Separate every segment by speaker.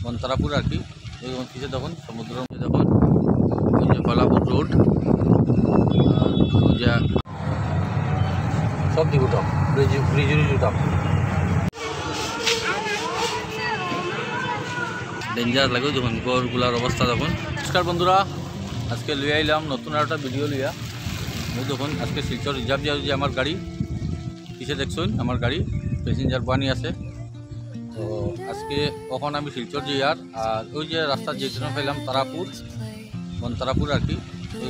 Speaker 1: বনতারাপুর আর কি। ওই পিছে দেখুন সমুদ্রের মধ্যে দেখুন ওই যে কলাপুর রোড, ওই যে সব দিকে উঠাম ব্রিজের উঠাম, ডেঞ্জার লাগে যখন গড়গুলার অবস্থা দেখুন। নমস্কার বন্ধুরা, আজকে লিয়ে আইলাম নতুন একটা ভিডিও লিয়া। মই দেখুন আজকে শিলচর রিজার্ভ যাওয়া যে আমার গাড়ি পিছে দেখছুন, আমার গাড়ি প্যাসেঞ্জার বানি আছে। তো আজকে কখন আমি শিলচর যাই আর ওই যে রাস্তা যেখানে পাইলাম তারাপুর, বনতারাপুর আর কি।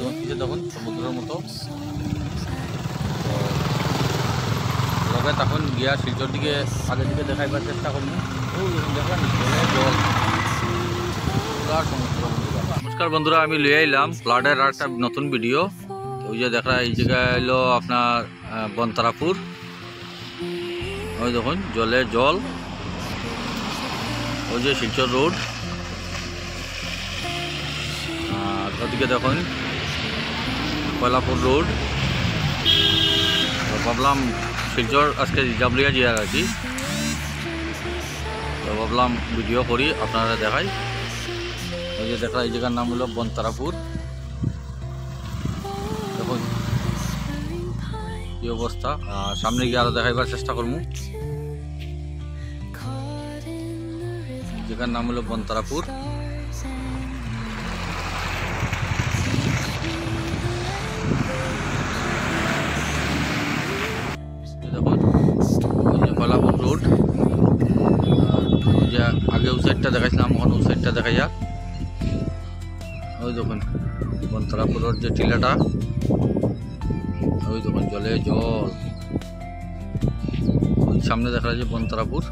Speaker 1: ওই পিছে দেখুন সমুদ্রের মতো। তো লগে তখন গিয়া শিলচর দিকে আগের দিকে দেখাইবার চেষ্টা করবো। দেখেন জল সমুদ্র। নমস্কার বন্ধুরা, আমি লিয়ে আইলাম ফ্লাডের একটা নতুন ভিডিও। ওই যে দেখা এই জায়গায় এলো আপনার বনতারাপুর। ওই দেখুন জলে জল, ওই যে শিলচর রোড, আর ওদিকে দেখুন কয়লাপুর রোড। ভাবলাম শিলচর আজকে রিজার্ভ লিয়া যাই আর কি। তো ভাবলাম ভিডিও করি আপনারা দেখাই। ওই যে দেখা এই জায়গার নাম হলো বনতারাপুর। দেখুন কি অবস্থা, সামনে গিয়ে আরো দেখাইবার চেষ্টা করবো। জায়গার নাম হলো বনতারাপুর। দেখুন ওই যে কলাপুর রোড, ওই যে আগে ওই সাইডটা দেখাইছিলাম, এখন ওই সাইডটা দেখা যাক। ওই দেখুন বনতারাপুরের যে টিলাটা, ওই দেখুন জলে জল। ওই সামনে দেখা যায় বনতারাপুর,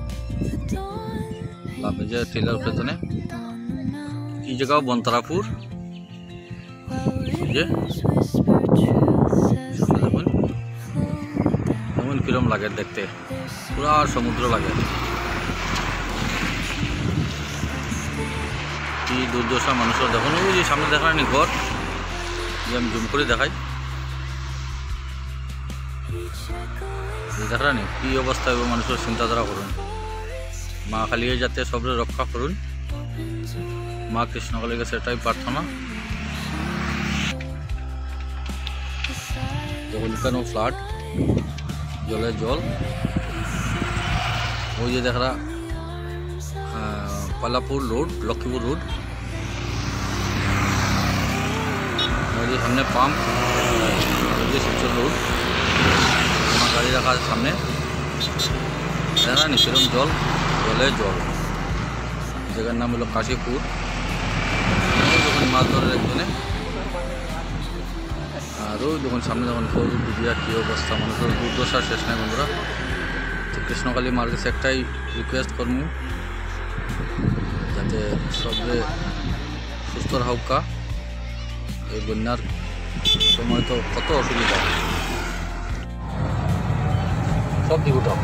Speaker 1: আপনি যে টিলার পেছনে এই জায়গাও বনতারাপুর। যে দেখুন এমন কিরম লাগে দেখতে, পুরা সমুদ্র লাগে। কি দুর্দশা মানুষের দেখুন। ওই যে সামনে দেখা নি ঘর, যে আমি জুম করে দেখাই, দেখা নি কি অবস্থা হবে মানুষের। চিন্তাধারা করুন, মা কালিয়ে যাতে সবরে রক্ষা করুন, মা কৃষ্ণকালীর কাছে এটাই প্রার্থনা। দেখুন কেন ফ্লাড, জলে জল। ওই যে দেখা কলাপুর রোড, লক্ষ্মীপুর রোড। ওই যে সামনে পাম্প, ওই যে শিলচর রোড, আমার গাড়ি রাখা আছে সামনে। দেখা নি সেরকম জল, জলে জল। জায়গার নাম হলো কাশীপুর। যখন মাছ ধরে একজনে, আর ওই দেখুন সামনে যখন ফৌজ বুঝিয়া কী অবস্থা, মানুষের দুর্দশা শেষ নাই বন্ধুরা। তো কৃষ্ণকালী মার কাছে একটাই রিকোয়েস্ট করবো, যাতে সবে সুস্থ রাহুকা। এই বন্যার সময় তো কত অসুবিধা, সব দিকে উঠাম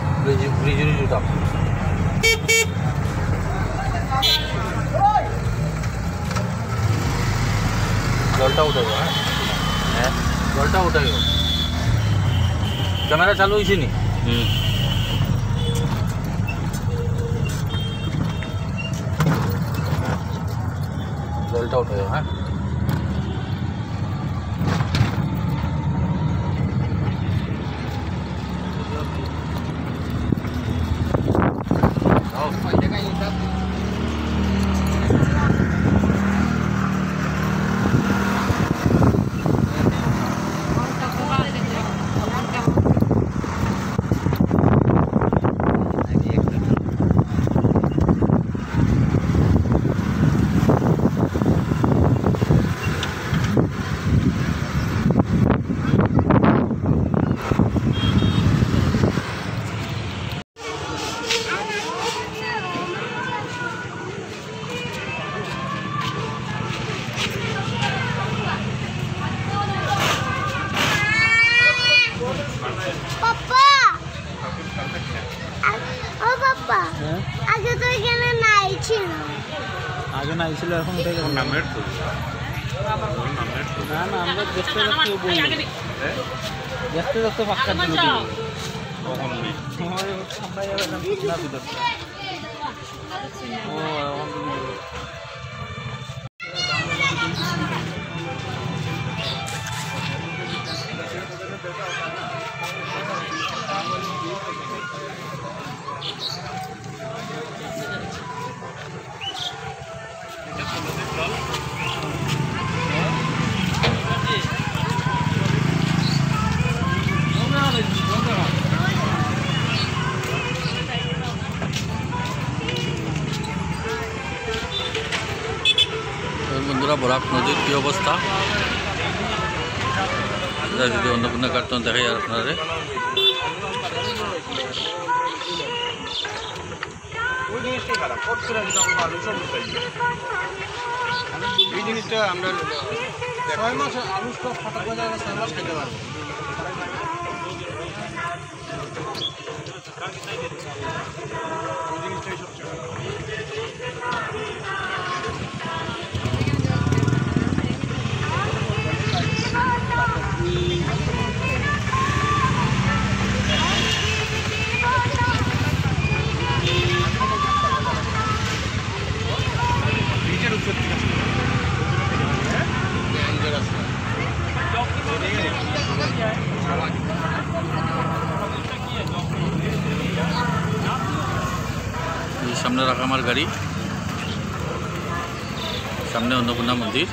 Speaker 1: ব্রিজের উঠাম। জলটা উঠাইব, হ্যাঁ জলটা উঠাইব। ক্যামেরা চালু হয়েছে নি? জলটা উঠাইব, হ্যাঁ।
Speaker 2: আগে তো এখানে নাই ছিল,
Speaker 3: আগে নাই ছিল, এখন উঠে গেল। নামের তো না না, আমরা দেখতে দেখতে বলি, দেখতে দেখতে পাক্কা দিন কখন আমরা যাবে না ভিতর। ও এখন
Speaker 1: বন্ধুরা বরাক নদীর কী অবস্থা, যদি অন্নপূর্ণা কার্টন দেখাই আর আপনারা
Speaker 4: এই জিনিসটা আমরা 6 মাস আলু স্টক ফাটা করে 6 মাস খেতে পারবো।
Speaker 1: সামনে রাখা আমার গাড়ি, সামনে অন্নপূর্ণা মন্দির।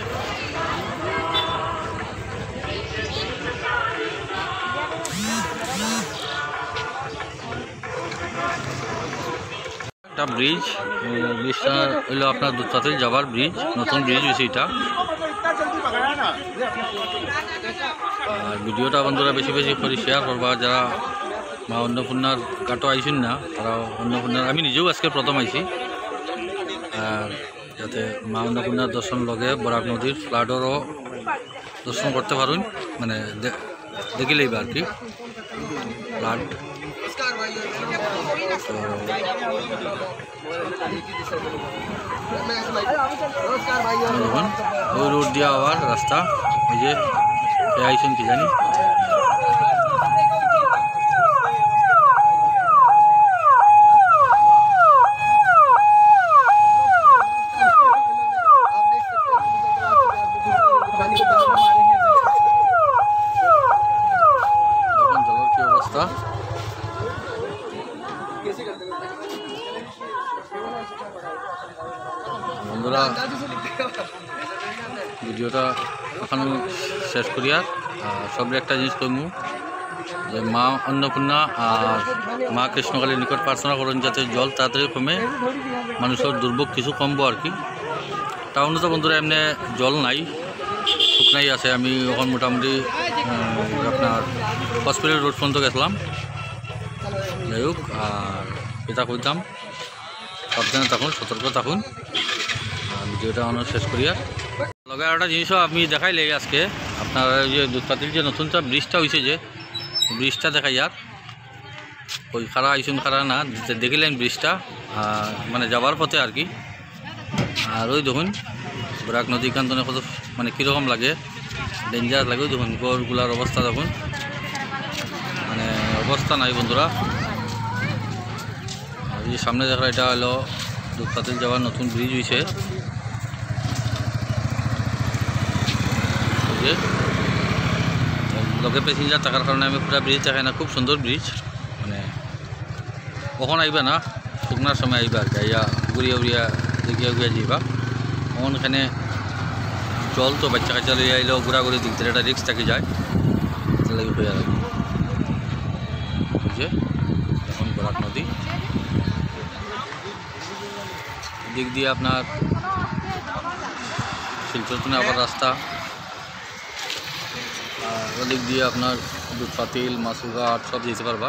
Speaker 1: একটা ব্রিজ, ব্রিজটা হইলো আপনার দুধপাতিল যাবার ব্রিজ, নতুন ব্রিজ হয়েছে এটা। আর ভিডিওটা বন্ধুরা বেশি বেশি করে শেয়ার করবা, যারা মা অন্নপূর্ণার ঘাটও আইসুন না তারা অন্নপূর্ণার, আমি নিজেও আজকে প্রথম আইছি, আর যাতে মা অন্নপূর্ণার দর্শন লগে বরাক নদীর ফ্লাডরও দর্শন করতে পারুন, মানে দেখিলেই আর কি ফ্লাড। ওই রোড দিয়া আবার রাস্তা, ওই যে আইসুন কি জানি। জলের কি অবস্থা, বন্ধুরা ভিডিওটা এখন শেষ করি। আর সবরে একটা জিনিস কমু যে মা অন্নপূর্ণা আর মা কৃষ্ণকালীর নিকট প্রার্থনা করেন যাতে জল তাড়াতাড়ি কমে, মানুষের দুর্ভোগ কিছু কমবো আর কি। টাউনে তো বন্ধুরা এমনি জল নাই, শুকনাই আছে। আমি এখন মোটামুটি আপনার হসপিটাল রোড পর্যন্ত গেছিলাম। যাই হোক, আর এটা কইতাম সাবধানে থাকুন, সতর্ক থাকুন। ভিডিওটা অনেক শেষ করি। আর লগে একটা জিনিসও আমি দেখাইলে আজকে আপনার যে দুধপাতিল যে নতুন ব্রিজটা হয়েছে, যে ব্রিজটা দেখাই। আর ওই খারা আইসুন খারা না দেখিলেন ব্রিজটা, মানে যাবার পথে আর কি। আর ওই দেখুন বরাক নদী কান্তনে কত মানে কীরকম লাগে, ডেঞ্জার লাগে। ওই দেখুন গড়গুলার অবস্থা দেখুন, মানে অবস্থা নাই বন্ধুরা। আর এই সামনে দেখা এটা হলো দুধপাতিল যাওয়ার নতুন ব্রিজ হয়েছে। লগে প্যাসেঞ্জার থাকার কারণে আমি পুরা ব্রিজ দেখাই না, খুব সুন্দর ব্রিজ। মানে কখন আইবা না, শুকনার সময় আইবা আর কি, আইয়া ঘুরিয়া উড়িয়া দেখিয়া ঘুরিয়া যাইবা। কখন এখানে জল তো বাচ্চা কাচ্চা লইয়া আইলেও ঘোরাঘুরি দিক থেকে একটা রিক্স থাকি যায়, লাগে হইয়া লাগে। বুঝছে এখন বরাক নদী দিক দিয়ে আপনার শিলচরতনে আবার রাস্তা, আর ওদিক দিয়ে আপনার দুধপাতিল মাসুঘাট সব যেতে পারবা।